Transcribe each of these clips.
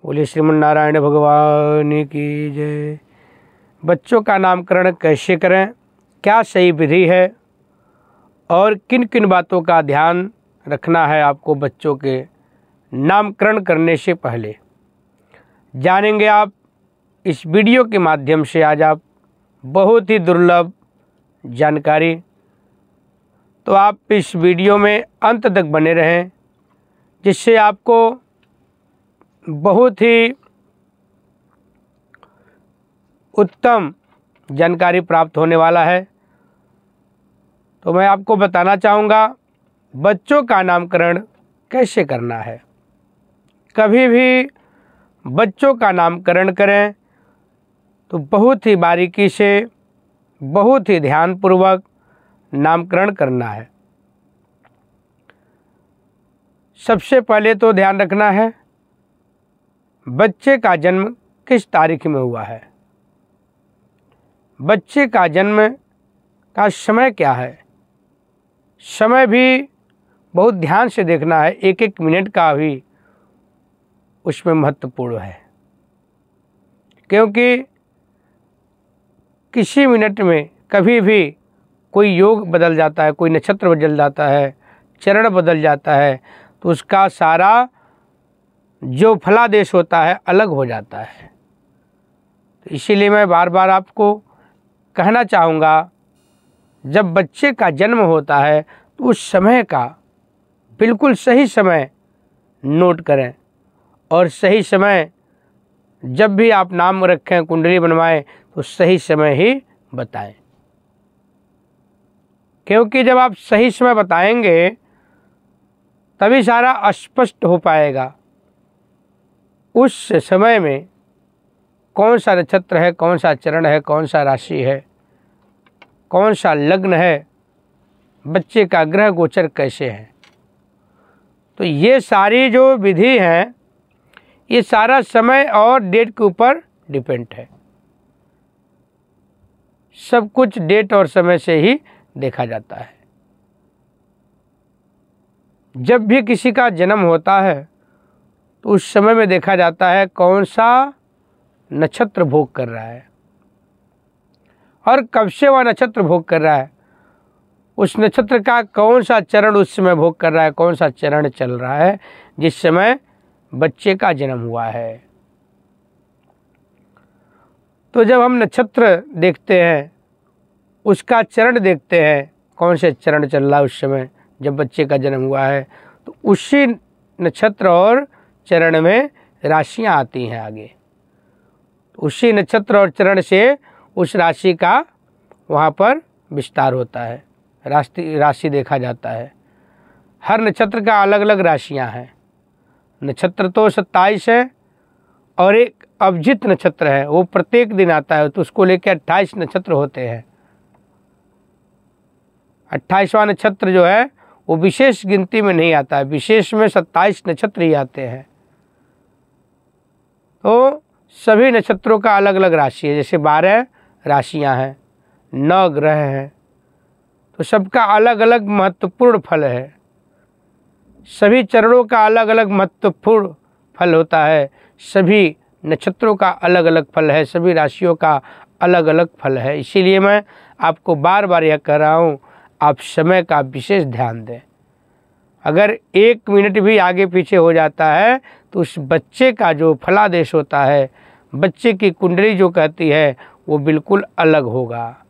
बोलिए श्रीमन नारायण भगवान की जय। बच्चों का नामकरण कैसे करें, क्या सही विधि है और किन किन बातों का ध्यान रखना है आपको बच्चों के नामकरण करने से पहले, जानेंगे आप इस वीडियो के माध्यम से। आज आप बहुत ही दुर्लभ जानकारी, तो आप इस वीडियो में अंत तक बने रहें, जिससे आपको बहुत ही उत्तम जानकारी प्राप्त होने वाला है। तो मैं आपको बताना चाहूँगा बच्चों का नामकरण कैसे करना है। कभी भी बच्चों का नामकरण करें तो बहुत ही बारीकी से, बहुत ही ध्यानपूर्वक नामकरण करना है। सबसे पहले तो ध्यान रखना है बच्चे का जन्म किस तारीख में हुआ है, बच्चे का जन्म का समय क्या है। समय भी बहुत ध्यान से देखना है, एक एक मिनट का भी उसमें महत्वपूर्ण है, क्योंकि किसी मिनट में कभी भी कोई योग बदल जाता है, कोई नक्षत्र बदल जाता है, चरण बदल जाता है, तो उसका सारा जो फलादेश होता है अलग हो जाता है। तो इसीलिए मैं बार बार आपको कहना चाहूँगा, जब बच्चे का जन्म होता है तो उस समय का बिल्कुल सही समय नोट करें, और सही समय जब भी आप नाम रखें, कुंडली बनवाएं, तो सही समय ही बताएं, क्योंकि जब आप सही समय बताएंगे तभी सारा स्पष्ट हो पाएगा। उस समय में कौन सा नक्षत्र है, कौन सा चरण है, कौन सा राशि है, कौन सा लग्न है, बच्चे का ग्रह गोचर कैसे है। तो ये सारी जो विधि है, ये सारा समय और डेट के ऊपर डिपेंड है। सब कुछ डेट और समय से ही देखा जाता है। जब भी किसी का जन्म होता है तो उस समय में देखा जाता है कौन सा नक्षत्र भोग कर रहा है और कब से वह नक्षत्र भोग कर रहा है, उस नक्षत्र का कौन सा चरण उस समय भोग कर रहा है, कौन सा चरण चल रहा है जिस समय बच्चे का जन्म हुआ है। तो जब हम नक्षत्र देखते हैं, उसका चरण देखते हैं, कौन से चरण चल रहा है उस समय जब बच्चे का जन्म हुआ है, तो उसी नक्षत्र और चरण में राशियां आती हैं आगे। उसी नक्षत्र और चरण से उस राशि का वहाँ पर विस्तार होता है, राशि देखा जाता है। हर नक्षत्र का अलग अलग राशियाँ हैं। नक्षत्र तो 27 है और एक अभिजित नक्षत्र है, वो प्रत्येक दिन आता है, तो उसको लेकर 28 नक्षत्र होते हैं। 28वां नक्षत्र जो है वो विशेष गिनती में नहीं आता है, विशेष में 27 नक्षत्र ही आते हैं। तो सभी नक्षत्रों का अलग अलग राशि है, जैसे 12 राशियां हैं, 9 ग्रह हैं, तो सबका अलग अलग महत्वपूर्ण फल है। सभी चरणों का अलग अलग महत्वपूर्ण फल होता है, सभी नक्षत्रों का अलग अलग फल है, सभी राशियों का अलग अलग फल है। इसीलिए मैं आपको बार बार यह कह रहा हूँ, आप समय का विशेष ध्यान दें। अगर 1 मिनट भी आगे पीछे हो जाता है तो उस बच्चे का जो फलादेश होता है, बच्चे की कुंडली जो कहती है, वो बिल्कुल अलग होगा।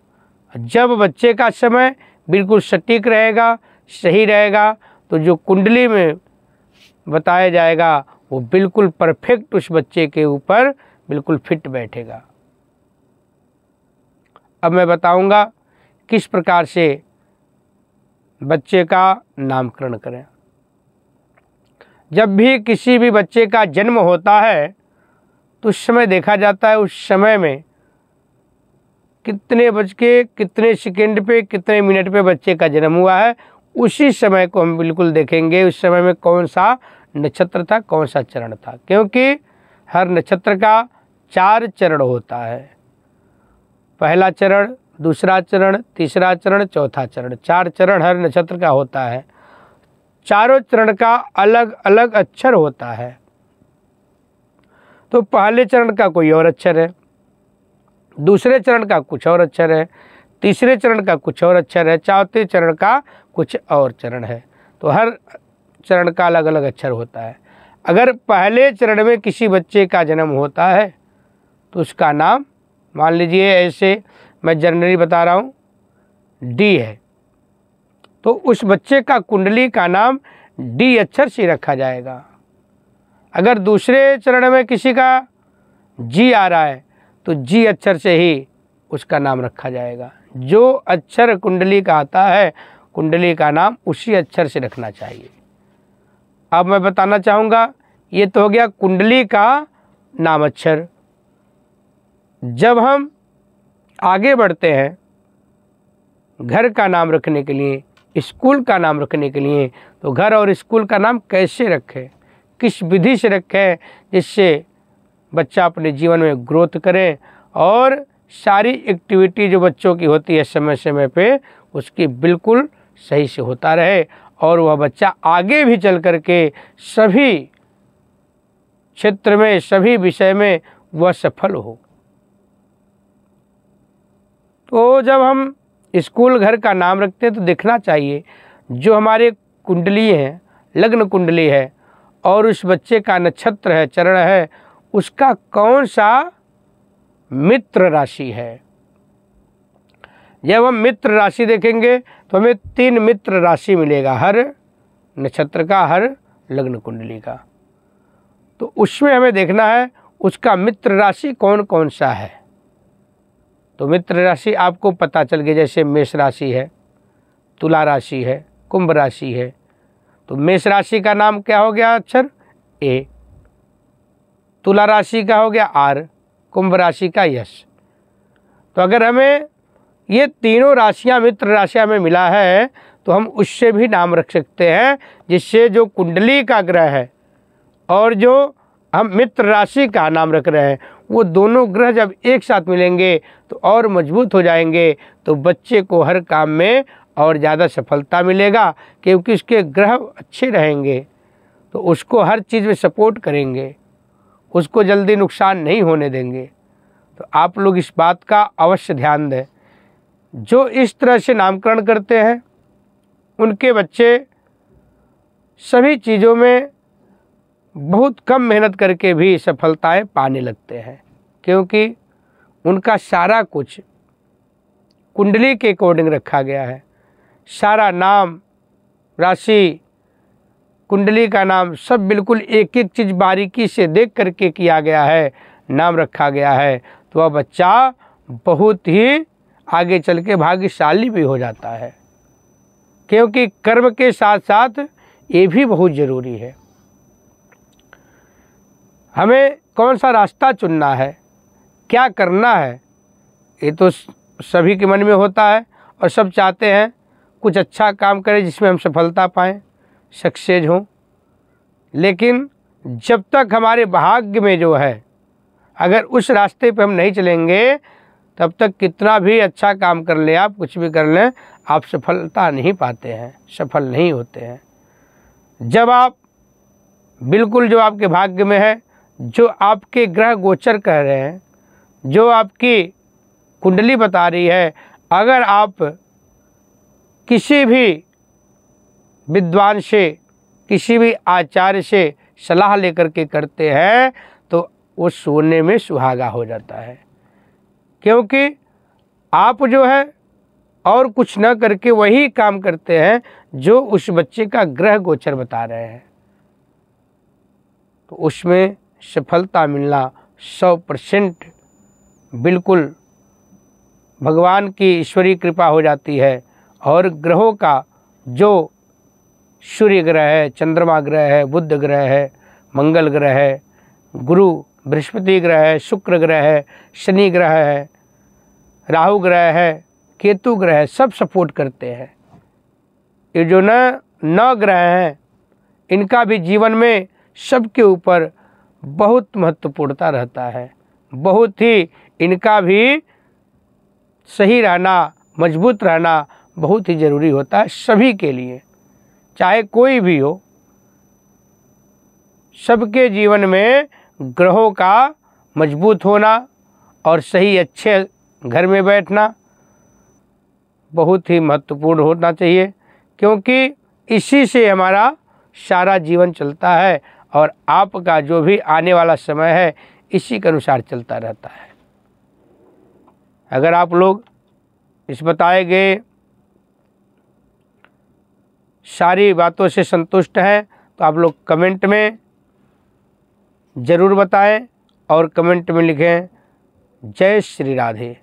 जब बच्चे का समय बिल्कुल सटीक रहेगा, सही रहेगा, तो जो कुंडली में बताया जाएगा वो बिल्कुल परफेक्ट उस बच्चे के ऊपर बिल्कुल फिट बैठेगा। अब मैं बताऊंगा किस प्रकार से बच्चे का नामकरण करें। जब भी किसी भी बच्चे का जन्म होता है तो उस समय देखा जाता है उस समय में कितने बज के कितने सेकंड पे, कितने मिनट पे बच्चे का जन्म हुआ है। उसी समय को हम बिल्कुल देखेंगे, उस समय में कौन सा नक्षत्र था, कौन सा चरण था, क्योंकि हर नक्षत्र का 4 चरण होता है। पहला चरण, दूसरा चरण, तीसरा चरण, चौथा चरण, 4 चरण हर नक्षत्र का होता है। चारों चरण का अलग अलग अक्षर होता है। तो पहले चरण का कोई और अक्षर है, दूसरे चरण का कुछ और अक्षर है, तीसरे चरण का कुछ और अक्षर है, चौथे चरण का कुछ और चरण है। तो हर चरण का अलग अलग अक्षर होता है। अगर पहले चरण में किसी बच्चे का जन्म होता है तो उसका नाम, मान लीजिए ऐसे मैं जनरली बता रहा हूँ, डी है, तो उस बच्चे का कुंडली का नाम डी अक्षर से रखा जाएगा। अगर दूसरे चरण में किसी का जी आ रहा है तो जी अक्षर से ही उसका नाम रखा जाएगा। जो अक्षर कुंडली का आता है, कुंडली का नाम उसी अक्षर से रखना चाहिए। अब मैं बताना चाहूँगा, ये तो हो गया कुंडली का नाम अक्षर। जब हम आगे बढ़ते हैं घर का नाम रखने के लिए, स्कूल का नाम रखने के लिए, तो घर और स्कूल का नाम कैसे रखें, किस विधि से रखें जिससे बच्चा अपने जीवन में ग्रोथ करे और सारी एक्टिविटी जो बच्चों की होती है समय समय पे उसकी बिल्कुल सही से होता रहे और वह बच्चा आगे भी चल कर के सभी क्षेत्र में, सभी विषय में वह सफल हो। तो जब हम स्कूल घर का नाम रखते हैं तो देखना चाहिए जो हमारे कुंडली है, लग्न कुंडली है और उस बच्चे का नक्षत्र है, चरण है, उसका कौन सा मित्र राशि है। जब हम मित्र राशि देखेंगे तो हमें 3 मित्र राशि मिलेगा, हर नक्षत्र का, हर लग्न कुंडली का। तो उसमें हमें देखना है उसका मित्र राशि कौन कौन सा है। तो मित्र राशि आपको पता चल गई, जैसे मेष राशि है, तुला राशि है, कुंभ राशि है। तो मेष राशि का नाम क्या हो गया अक्षर ए, तुला राशि का हो गया आर, कुंभ राशि का यश। तो अगर हमें ये तीनों राशियां मित्र राशियां में मिला है तो हम उससे भी नाम रख सकते हैं, जिससे जो कुंडली का ग्रह है और जो हम मित्र राशि का नाम रख रहे हैं वो दोनों ग्रह जब एक साथ मिलेंगे तो और मजबूत हो जाएंगे। तो बच्चे को हर काम में और ज़्यादा सफलता मिलेगा क्योंकि उसके ग्रह अच्छे रहेंगे तो उसको हर चीज़ में सपोर्ट करेंगे, उसको जल्दी नुकसान नहीं होने देंगे। तो आप लोग इस बात का अवश्य ध्यान दें। जो इस तरह से नामकरण करते हैं उनके बच्चे सभी चीज़ों में बहुत कम मेहनत करके भी सफलताएं पाने लगते हैं, क्योंकि उनका सारा कुछ कुंडली के अकॉर्डिंग रखा गया है। सारा नाम, राशि, कुंडली का नाम सब बिल्कुल एक एक चीज़ बारीकी से देख करके किया गया है, नाम रखा गया है। तो वह बच्चा बहुत ही आगे चल के भाग्यशाली भी हो जाता है, क्योंकि कर्म के साथ साथ ये भी बहुत ज़रूरी है। हमें कौन सा रास्ता चुनना है, क्या करना है, ये तो सभी के मन में होता है और सब चाहते हैं कुछ अच्छा काम करें जिसमें हम सफलता पाएँ, सक्सेस हों। लेकिन जब तक हमारे भाग्य में जो है, अगर उस रास्ते पे हम नहीं चलेंगे तब तक कितना भी अच्छा काम कर ले, आप कुछ भी कर लें, आप सफलता नहीं पाते हैं, सफल नहीं होते हैं। जब आप बिल्कुल जो आपके भाग्य में है, जो आपके ग्रह गोचर कह रहे हैं, जो आपकी कुंडली बता रही है, अगर आप किसी भी विद्वान से, किसी भी आचार्य से सलाह लेकर के करते हैं तो वो सोने में सुहागा हो जाता है, क्योंकि आप जो है और कुछ न करके वही काम करते हैं जो उस बच्चे का ग्रह गोचर बता रहे हैं। तो उसमें सफलता मिलना 100% बिल्कुल भगवान की ईश्वरीय कृपा हो जाती है। और ग्रहों का जो सूर्य ग्रह है, चंद्रमा ग्रह है, बुध ग्रह है, मंगल ग्रह है, गुरु बृहस्पति ग्रह है, शुक्र ग्रह है, शनि ग्रह है, राहु ग्रह है, केतु ग्रह है, सब सपोर्ट करते हैं। ये जो 9 ग्रह हैं इनका भी जीवन में सबके ऊपर बहुत महत्वपूर्णता रहता है, बहुत ही इनका भी सही रहना, मजबूत रहना बहुत ही ज़रूरी होता है सभी के लिए, चाहे कोई भी हो। सबके जीवन में ग्रहों का मजबूत होना और सही अच्छे घर में बैठना बहुत ही महत्वपूर्ण होना चाहिए, क्योंकि इसी से हमारा सारा जीवन चलता है और आपका जो भी आने वाला समय है इसी के अनुसार चलता रहता है। अगर आप लोग इस बताए गए सारी बातों से संतुष्ट हैं तो आप लोग कमेंट में ज़रूर बताएं और कमेंट में लिखें जय श्री राधे।